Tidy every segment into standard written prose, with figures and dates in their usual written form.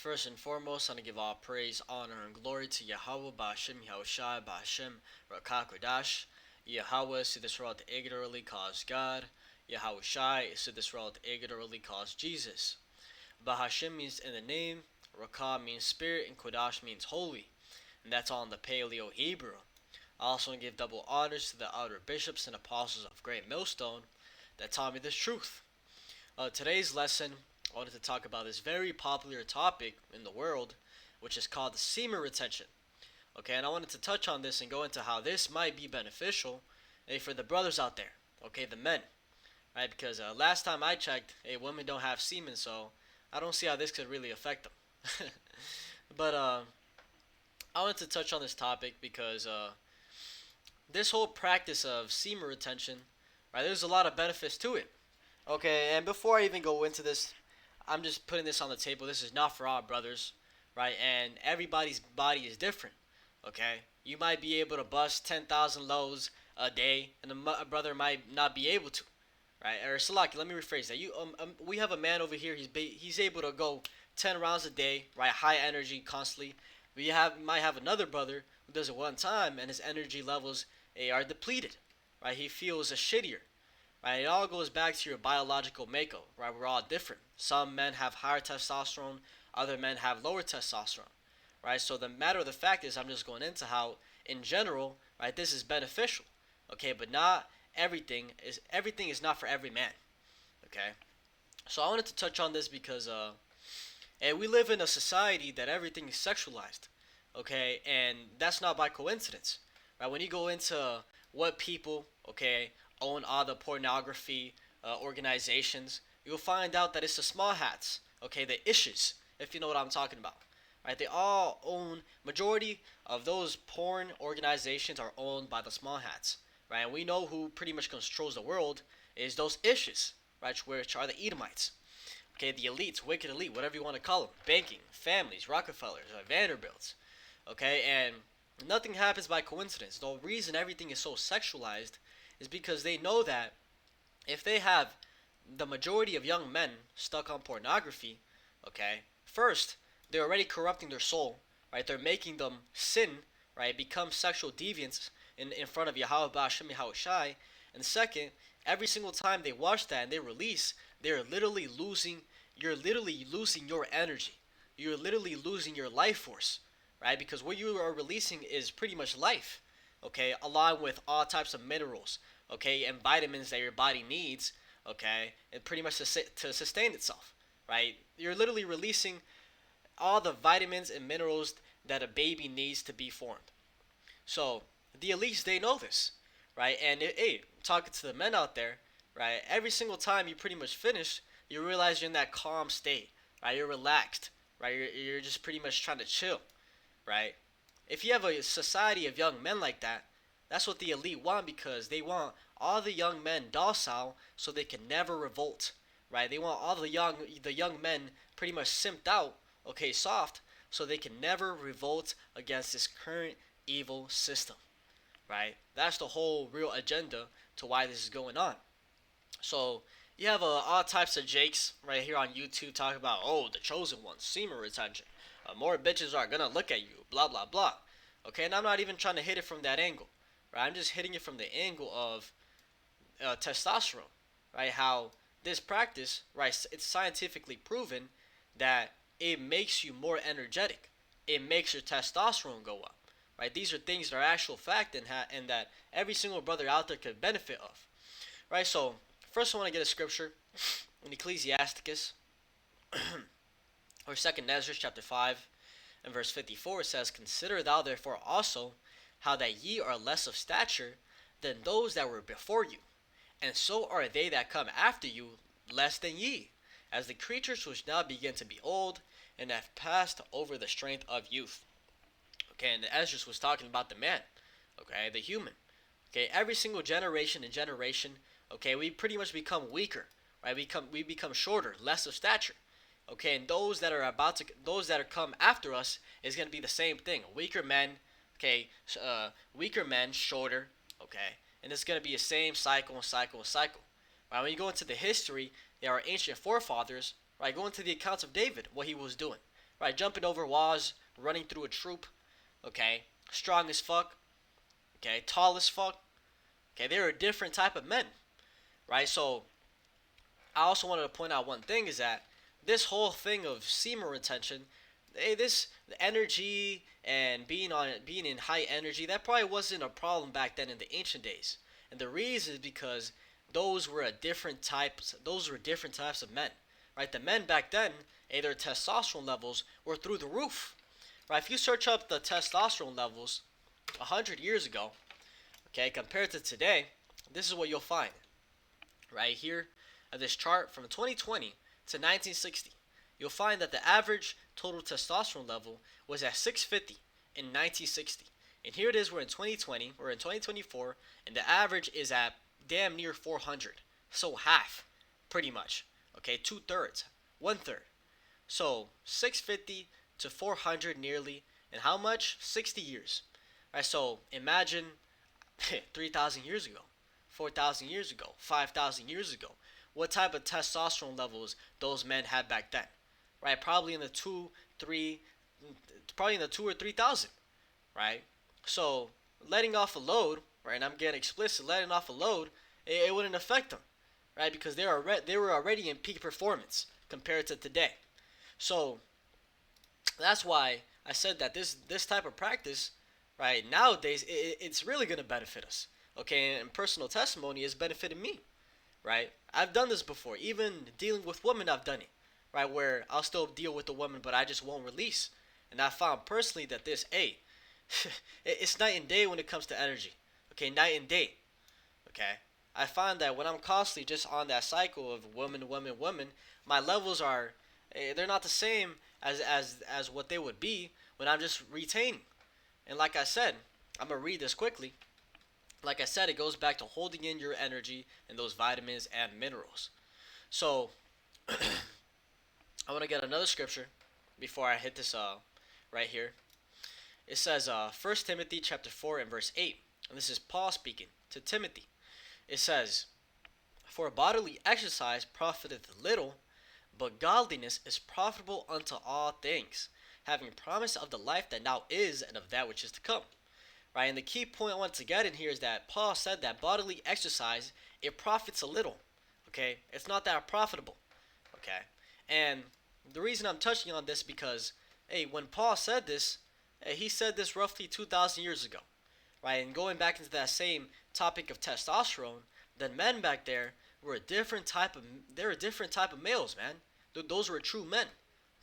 First and foremost, I want to give all praise, honor, and glory to Yahweh, Ba'ashem, Yahushai, Ba'ashem, Rakakodash. Yahweh is to this world ignorantly calls God. Yahushai is to this world ignorantly calls Jesus. Bahashem means in the name, Rakah means spirit, and Kodash means holy. And that's all in the Paleo Hebrew. I also want to give double honors to the outer bishops and apostles of Great Millstone that taught me this truth. Today's lesson, I wanted to talk about this very popular topic in the world, which is called the semen retention. Okay, and I wanted to touch on this and go into how this might be beneficial, for the brothers out there. Okay, the men, right? Because last time I checked, women don't have semen, so I don't see how this could really affect them. But I wanted to touch on this topic because this whole practice of semen retention, right? There's a lot of benefits to it. Okay, and before I even go into this, I'm just putting this on the table. This is not for all brothers, right? And everybody's body is different. Okay, you might be able to bust 10,000 lows a day, and a brother might not be able to, right? Or Salaki, let me rephrase that. We have a man over here. He's able to go 10 rounds a day, right? High energy constantly. Might have another brother who does it one time, and his energy levels are depleted, right? He feels a shittier. Right, it all goes back to your biological makeup, right? We're all different. Some men have higher testosterone, other men have lower testosterone, right? So the matter of the fact is, I'm just going into how, in general, right, this is beneficial, okay? But not everything is not for every man, okay? So I wanted to touch on this because and we live in a society that everything is sexualized, okay? And that's not by coincidence, right? When you go into what people, okay, own all the pornography organizations, you'll find out that it's the small hats, okay, the issues, if you know what I'm talking about, right? They all own, majority of those porn organizations are owned by the small hats, right? And we know who pretty much controls the world is those issues, right? Which are the Edomites, okay, the elites, wicked elite, whatever you want to call them, banking, families, Rockefellers, Vanderbilts, okay, and nothing happens by coincidence. The reason everything is so sexualized is because they know that if they have the majority of young men stuck on pornography, okay, first, they're already corrupting their soul, right? They're making them sin, right? Become sexual deviants in front of Yahweh Ba'ashem Yahushai. And second, every single time they watch that and they release, you're literally losing your energy. You're literally losing your life force, right? Because what you are releasing is pretty much life, okay, along with all types of minerals, okay, and vitamins that your body needs, okay, and pretty much to sustain itself, right? You're literally releasing all the vitamins and minerals that a baby needs to be formed. So the elites, they know this, right? And hey, talking to the men out there, right? Every single time you pretty much finish, you realize you're in that calm state, right? You're relaxed, right? You're just pretty much trying to chill, right? If you have a society of young men like that, that's what the elite want because they want all the young men docile so they can never revolt, right? They want all the young men pretty much simped out, okay, soft, so they can never revolt against this current evil system, right? That's the whole real agenda to why this is going on. So you have all types of jakes right here on YouTube talking about, oh, the chosen ones, semen retention. More bitches are gonna look at you, blah blah blah. Okay, and I'm not even trying to hit it from that angle, right? I'm just hitting it from the angle of testosterone, right? How this practice, right? It's scientifically proven that it makes you more energetic. It makes your testosterone go up, right? These are things that are actual fact and that every single brother out there could benefit of, right? So first, I want to get a scripture in Ecclesiasticus or Second Ezra chapter 5 and verse 54. It says, "Consider thou therefore also how that ye are less of stature than those that were before you, and so are they that come after you less than ye, as the creatures which now begin to be old, and have passed over the strength of youth." Okay, and Ezra was talking about the man, okay, the human. Okay, every single generation and generation, okay, we pretty much become weaker, right? We become shorter, less of stature. Okay, and those that are come after us is gonna be the same thing. Weaker men, okay, weaker men, shorter, okay, and it's gonna be the same cycle and cycle and cycle. Right? When you go into the history, there are ancient forefathers, right? Go into the accounts of David, what he was doing, right? Jumping over walls, running through a troop, okay? Strong as fuck, okay? Tall as fuck, okay? They're a different type of men, right? So I also wanted to point out one thing is that this whole thing of semen retention, this energy and being in high energy, that probably wasn't a problem back then in the ancient days. And the reason is because those were different types of men, right? The men back then, their testosterone levels were through the roof, right? If you search up the testosterone levels 100 years ago, okay, compared to today, this is what you'll find right here of this chart from 2020 to 1960. You'll find that the average total testosterone level was at 650 in 1960. And here it is, we're in 2020, we're in 2024, and the average is at damn near 400. So half, pretty much. Okay, 2/3, 1/3. So 650 to 400 nearly, and how much? 60 years. All right, so imagine 3,000 years ago, 4,000 years ago, 5,000 years ago. What type of testosterone levels those men had back then, right? Probably in the probably in the 2 or 3,000, right? So letting off a load, right? And I'm getting explicit, letting off a load, it wouldn't affect them, right? Because they were already in peak performance compared to today. So that's why I said that this type of practice, right, nowadays it's really gonna benefit us. Okay, and personal testimony has benefited me, right? I've done this before. Even dealing with women, I've done it, right? Where I'll still deal with the woman, but I just won't release. And I found personally that it's night and day when it comes to energy. Okay, night and day. Okay, I find that when I'm constantly just on that cycle of woman, woman, woman, my levels are, they're not the same as what they would be when I'm just retaining. And like I said, I'm gonna read this quickly. Like I said, it goes back to holding in your energy and those vitamins and minerals. So I want to get another scripture before I hit this right here. It says 1 Timothy chapter 4 and verse 8. And this is Paul speaking to Timothy. It says, "For bodily exercise profiteth little, but godliness is profitable unto all things, having promise of the life that now is and of that which is to come." Right, and the key point I want to get in here is that Paul said that bodily exercise, it profits a little. Okay, it's not that profitable. Okay, and the reason I'm touching on this because, hey, when Paul said this, he said this roughly 2,000 years ago, right? And going back into that same topic of testosterone, the men back there were they're a different type of males, man. Those were true men.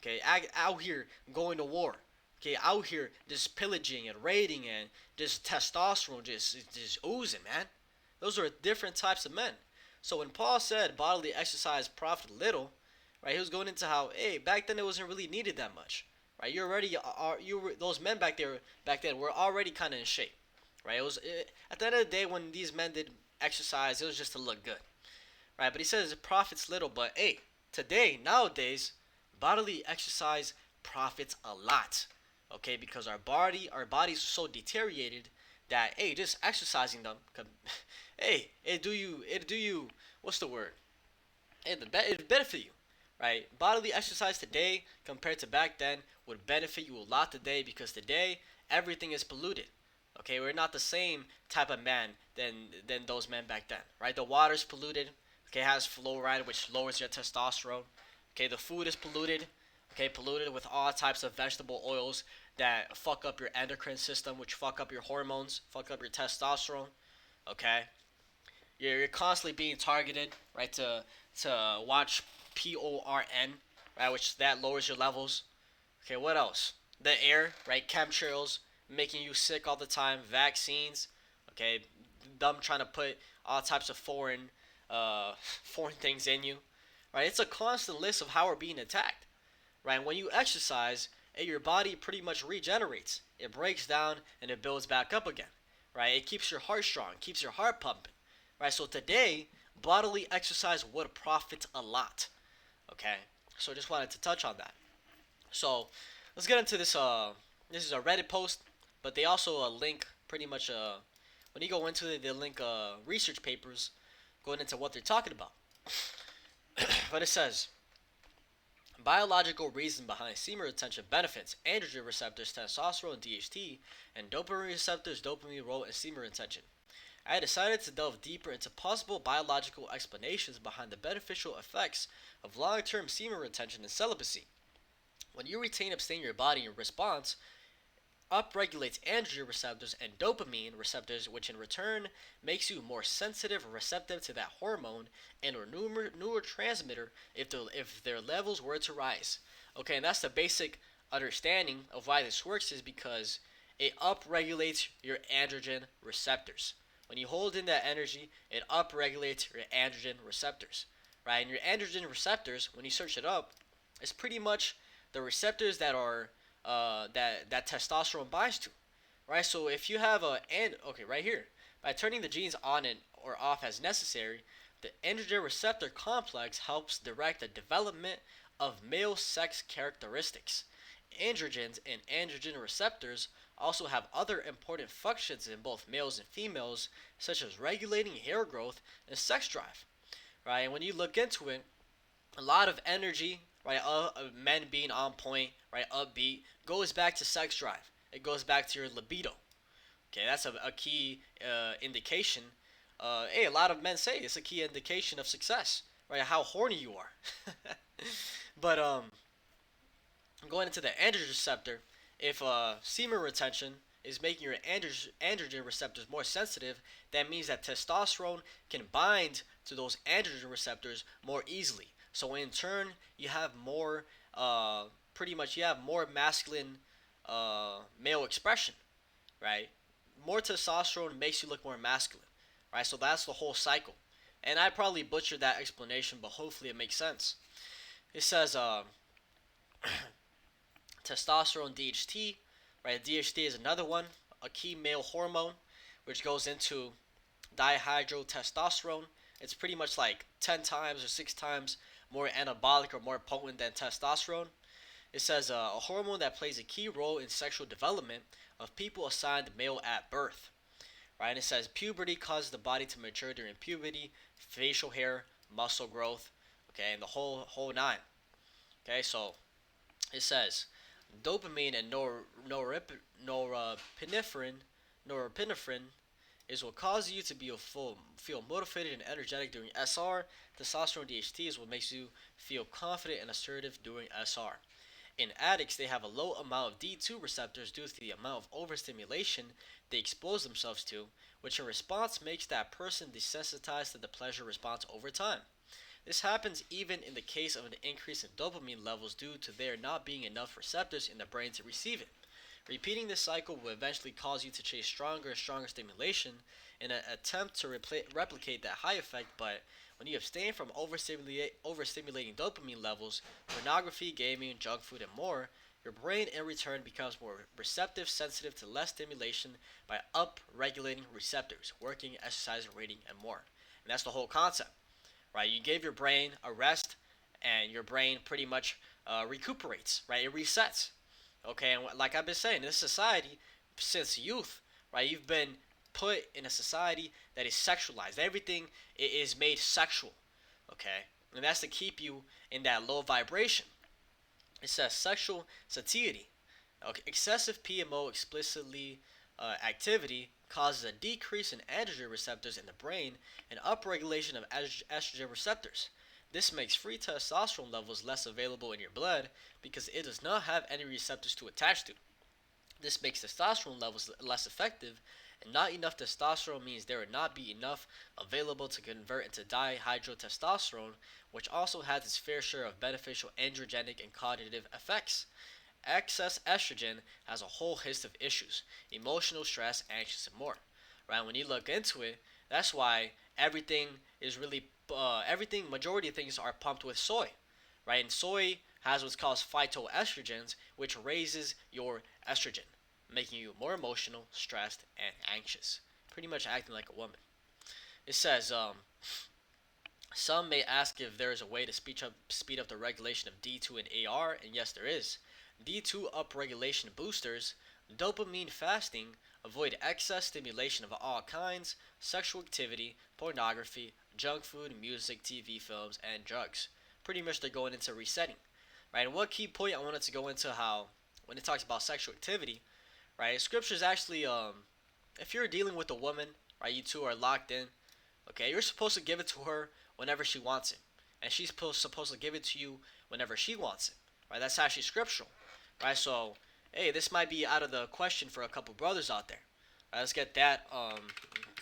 Okay, out here going to war. Okay, out here just pillaging and raiding and just testosterone just oozing, man. Those are different types of men. So when Paul said bodily exercise profit little, right, he was going into how, hey, back then it wasn't really needed that much, right? Those men back then were already kind of in shape, right? At the end of the day when these men did exercise, it was just to look good, right? But he says it profits little, but hey, today nowadays, bodily exercise profits a lot. Okay, because our bodies are so deteriorated that, hey, just exercising them hey, it do you what's the word, it benefit you, right? Bodily exercise today compared to back then would benefit you a lot today, because today everything is polluted. Okay, we're not the same type of man than those men back then, right? The water's polluted. Okay, it has fluoride, which lowers your testosterone. Okay, the food is polluted. Okay, polluted with all types of vegetable oils that fuck up your endocrine system, which fuck up your hormones, fuck up your testosterone. Okay, you're constantly being targeted, right? To watch PORN, right? Which that lowers your levels. Okay, what else? The air, right? Chemtrails making you sick all the time. Vaccines. Okay, them trying to put all types of foreign things in you. Right? It's a constant list of how we're being attacked. Right? When you exercise, your body pretty much regenerates. It breaks down and it builds back up again. Right? It keeps your heart strong, keeps your heart pumping. Right? So today, bodily exercise would profit a lot. Okay? So I just wanted to touch on that. So let's get into this. This is a Reddit post, but they also link pretty much. When you go into it, they link research papers going into what they're talking about. But it says, Biological reason behind semen retention benefits: androgen receptors, testosterone, DHT, and dopamine receptors, dopamine role in semen retention. I decided to delve deeper into possible biological explanations behind the beneficial effects of long term semen retention and celibacy. When you retain abstain your body in response, upregulates androgen receptors and dopamine receptors, which in return makes you more sensitive or receptive to that hormone and or neurotransmitter if their levels were to rise. Okay, and that's the basic understanding of why this works is because it upregulates your androgen receptors. When you hold in that energy, it upregulates your androgen receptors, right? And your androgen receptors, when you search it up, is pretty much the receptors that are that testosterone binds to, right? So if you have right here, by turning the genes on and or off as necessary, the androgen receptor complex helps direct the development of male sex characteristics. Androgens and androgen receptors also have other important functions in both males and females, such as regulating hair growth and sex drive, right? And when you look into it, a lot of energy, right, men being on point, right, upbeat, goes back to sex drive. It goes back to your libido. Okay, that's a key indication. Hey, a lot of men say it's a key indication of success, right? How horny you are. But going into the androgen receptor, if semen retention is making your androgen receptors more sensitive, that means that testosterone can bind to those androgen receptors more easily. So in turn, you have more, pretty much, you have more masculine male expression, right? More testosterone makes you look more masculine, right? So that's the whole cycle. And I probably butchered that explanation, but hopefully it makes sense. It says testosterone, DHT, right? DHT is another one, a key male hormone, which goes into dihydrotestosterone. It's pretty much like 10 times or 6 times more anabolic or more potent than testosterone. It says a hormone that plays a key role in sexual development of people assigned male at birth. Right? And it says puberty causes the body to mature during puberty, facial hair, muscle growth, okay, and the whole nine. Okay, so it says dopamine and norepinephrine is what causes you to feel motivated and energetic during SR. Testosterone DHT is what makes you feel confident and assertive during SR. In addicts, they have a low amount of D2 receptors due to the amount of overstimulation they expose themselves to, which in response makes that person desensitized to the pleasure response over time. This happens even in the case of an increase in dopamine levels due to there not being enough receptors in the brain to receive it. Repeating this cycle will eventually cause you to chase stronger and stronger stimulation in an attempt to replicate that high effect, but when you abstain from overstimulating dopamine levels, pornography, gaming, junk food, and more, your brain in return becomes more receptive, sensitive to less stimulation by up-regulating receptors, working, exercise, reading, and more. And that's the whole concept, right? You gave your brain a rest, and your brain pretty much recuperates, right? It resets. Okay, and like I've been saying, in this society, since youth, right, you've been put in a society that is sexualized. Everything is made sexual, okay? And that's to keep you in that low vibration. It says sexual satiety. Okay, excessive PMO explicitly activity causes a decrease in androgen receptors in the brain and upregulation of estrogen receptors. This makes free testosterone levels less available in your blood because it does not have any receptors to attach to. This makes testosterone levels less effective, and not enough testosterone means there would not be enough available to convert into dihydrotestosterone, which also has its fair share of beneficial androgenic and cognitive effects. Excess estrogen has a whole host of issues: emotional stress, anxious, and more. Right? When you look into it, that's why everything is really majority of things are pumped with soy, right? And soy has what's called phytoestrogens, which raises your estrogen, making you more emotional, stressed, and anxious, pretty much acting like a woman. It says some may ask if there is a way to speed up the regulation of D2 and AR, and yes, there is. D2 upregulation boosters dopamine fasting, avoid excess stimulation of all kinds, sexual activity, pornography, junk food, music, TV, films, and drugs. Pretty much they're going into resetting. right? And one key point I wanted to go into how when it talks about sexual activity, right? Scripture is actually if you're dealing with a woman, right, you two are locked in, okay, you're supposed to give it to her whenever she wants it, and she's supposed to give it to you whenever she wants it, right? That's actually scriptural, right? So, hey, this might be out of the question for a couple brothers out there. Right, let's get that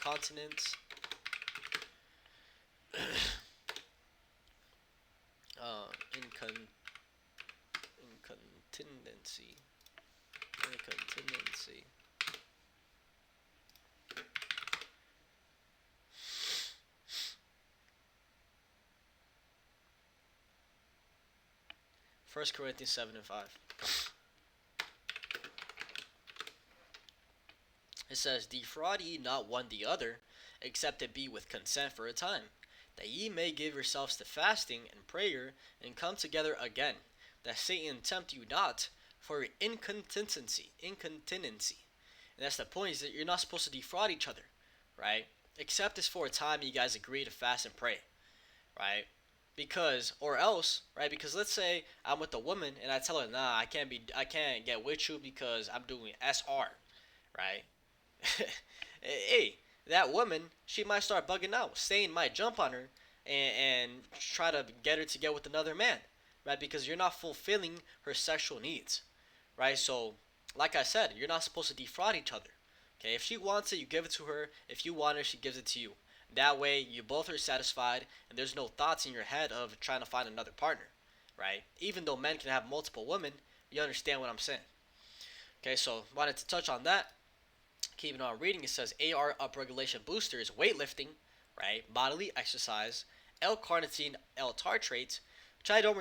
continent, incon incontinency, incontinency. First Corinthians 7:5. It says, "Defraud ye not one the other, except it be with consent for a time, that ye may give yourselves to fasting and prayer, and come together again, that Satan tempt you not for your incontinency." Incontinency. And that's the point, is that you're not supposed to defraud each other, right? Except it's for a time you guys agree to fast and pray, right? Because, or else, right? Because let's say I'm with a woman and I tell her, nah, I can't get with you because I'm doing SR, right? Hey, that woman, she might start bugging out. Satan might jump on her and try to get her to get with another man, right? Because you're not fulfilling her sexual needs, right? So, like I said, you're not supposed to defraud each other. Okay, if she wants it, you give it to her. If you want it, she gives it to you. That way, you both are satisfied, and there's no thoughts in your head of trying to find another partner, right? Even though men can have multiple women, you understand what I'm saying. Okay, so wanted to touch on that. Keeping on reading, it says AR upregulation boosters, weightlifting, right? Bodily exercise, L-carnitine, L-tartrate, which I don't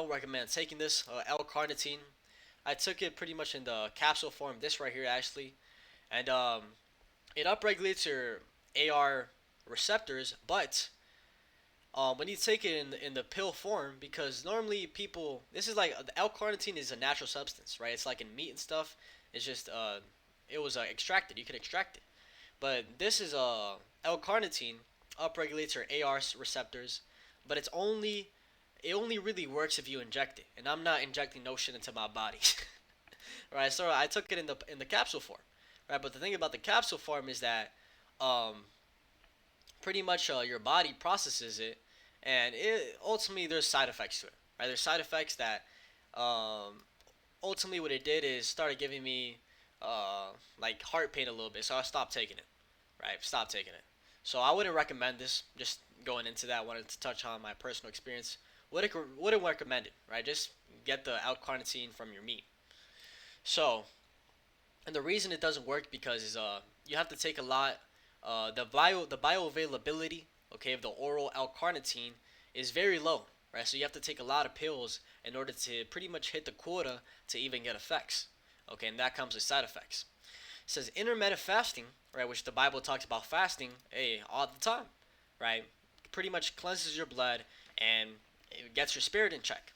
recommend taking this. L-carnitine, I took it pretty much in the capsule form. This right here actually, and it upregulates your AR receptors, but when you take it in the pill form, because normally people, this is like the L-carnitine is a natural substance, right? It's like in meat and stuff. It's just it was extracted. You could extract it, but this is L-carnitine upregulates your AR receptors, but it only really works if you inject it, and I'm not injecting no shit into my body. Right? So I took it in the capsule form, right? But the thing about the capsule form is that um, pretty much your body processes it, and it ultimately there's side effects to it. Right? There's side effects that um, ultimately what it did is started giving me like heart pain a little bit, so I stopped taking it. Right? Stopped taking it. So I wouldn't recommend this. Just going into that, I wanted to touch on my personal experience. Wouldn't recommend it. Right? Just get the L-carnitine from your meat. So, and the reason it doesn't work because is you have to take a lot. The bioavailability, okay, of the oral L-carnitine is very low, right? So you have to take a lot of pills in order to pretty much hit the quota to even get effects, okay, and that comes with side effects. It says intermittent fasting, right, which the Bible talks about fasting, all the time, right? Pretty much cleanses your blood and it gets your spirit in check.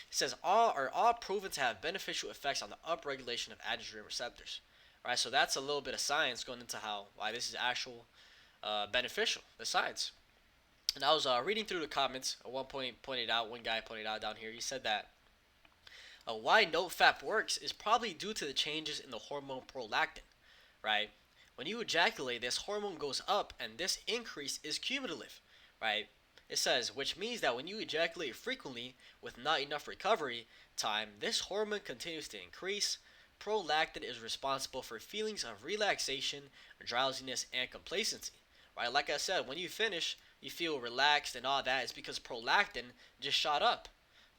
It says all are all proven to have beneficial effects on the upregulation of androgen receptors. Right, so that's a little bit of science going into why this is actual beneficial. The science. And I was reading through the comments. At one point, one guy pointed out down here. He said that why NoFap works is probably due to the changes in the hormone prolactin. Right, when you ejaculate, this hormone goes up, and this increase is cumulative. Right, it says, which means that when you ejaculate frequently with not enough recovery time, this hormone continues to increase. Prolactin is responsible for feelings of relaxation, drowsiness, and complacency. Right? Like I said, when you finish, you feel relaxed and all that. It's because prolactin just shot up.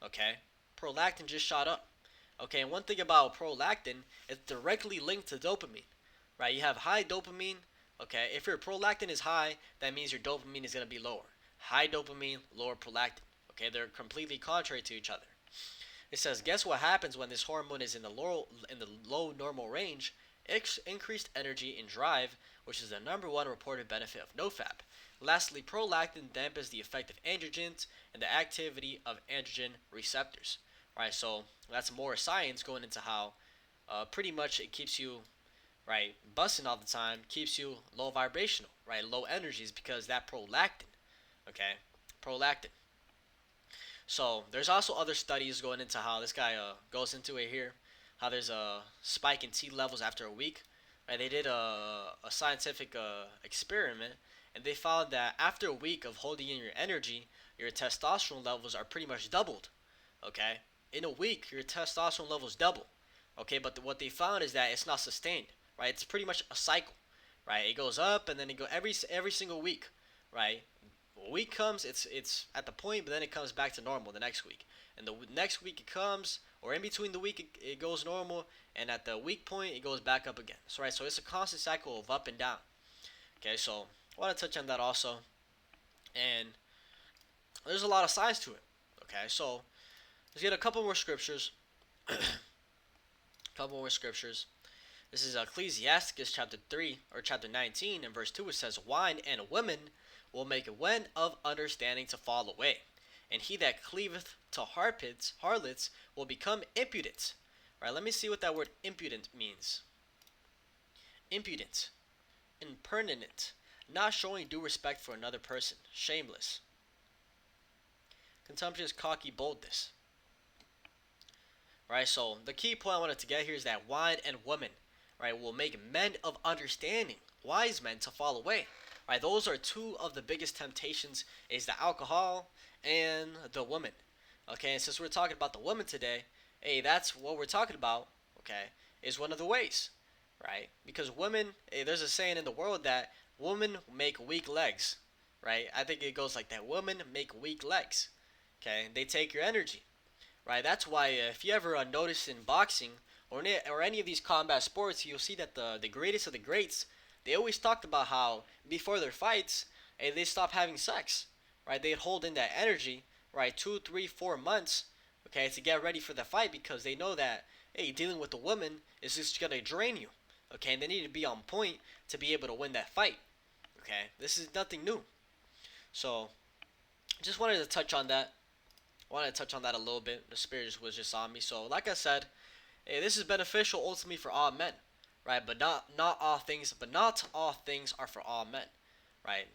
Okay? Prolactin just shot up. Okay, and one thing about prolactin, it's directly linked to dopamine. Right? You have high dopamine. Okay, if your prolactin is high, that means your dopamine is going to be lower. High dopamine, lower prolactin. Okay, they're completely contrary to each other. It says, guess what happens when this hormone is in the low normal range? Increased energy and drive, which is the number one reported benefit of NoFap. Lastly, prolactin dampens the effect of androgens and the activity of androgen receptors. Right, so that's more science going into how pretty much it keeps you right busting all the time, keeps you low vibrational, right, low energies because that prolactin. Okay, prolactin. So there's also other studies going into how this guy goes into it here, how there's a spike in T levels after a week. Right? They did a scientific experiment, and they found that after a week of holding in your energy, your testosterone levels are pretty much doubled. Okay, in a week your testosterone levels double. Okay, but what they found is that it's not sustained. Right? It's pretty much a cycle. Right? It goes up and then it go every single week. Right? A week comes, it's at the point, but then it comes back to normal the next week, and the next week it comes, or in between the week it goes normal, and at the week point it goes back up again. So right, so it's a constant cycle of up and down. Okay, so I want to touch on that also, and there's a lot of science to it. Okay, so let's get a couple more scriptures. Couple more scriptures. This is Ecclesiasticus chapter 3 or chapter 19 and verse 2. It says, "Wine and women will make one of understanding to fall away, and he that cleaveth to harlots will become impudent." Right, let me see what that word impudent means. Impudent, impertinent, not showing due respect for another person, shameless, contemptuous, cocky boldness. Right, so the key point I wanted to get here is that wine and women, right, will make men of understanding, wise men, to fall away. Right, those are two of the biggest temptations, is the alcohol and the woman. Okay, and since we're talking about the woman today, hey, that's what we're talking about. Okay, is one of the ways, right? Because women, hey, there's a saying in the world that women make weak legs, right? I think it goes like that: women make weak legs. Okay, they take your energy, right? That's why if you ever notice in boxing or any of these combat sports, you'll see that the greatest of the greats, they always talked about how before their fights, they stop having sex, right? They'd hold in that energy, right, 2, 3, 4 months, okay, to get ready for the fight because they know that hey, dealing with a woman is just gonna drain you, okay, and they need to be on point to be able to win that fight, okay. This is nothing new, so just wanted to touch on that. I wanted to touch on that a little bit. The spirit was just on me. So, like I said, hey, this is beneficial ultimately for all men, right? But not all things. But not all things are for all men, right?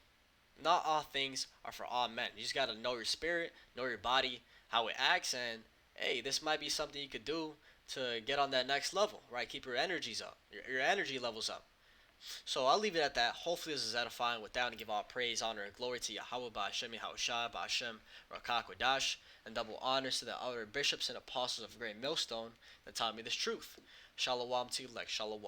Not all things are for all men. You just gotta know your spirit, know your body, how it acts, and hey, this might be something you could do to get on that next level, right? Keep your energies up, your energy levels up. So I'll leave it at that. Hopefully this is edifying. With that, and give all praise, honor, and glory to Yahweh, Ba'ashem, Yahushua, Ba'ashem, Rakak, and double honors to the elder bishops and apostles of Great Millstone that taught me this truth. Shalom to you, like Shalom.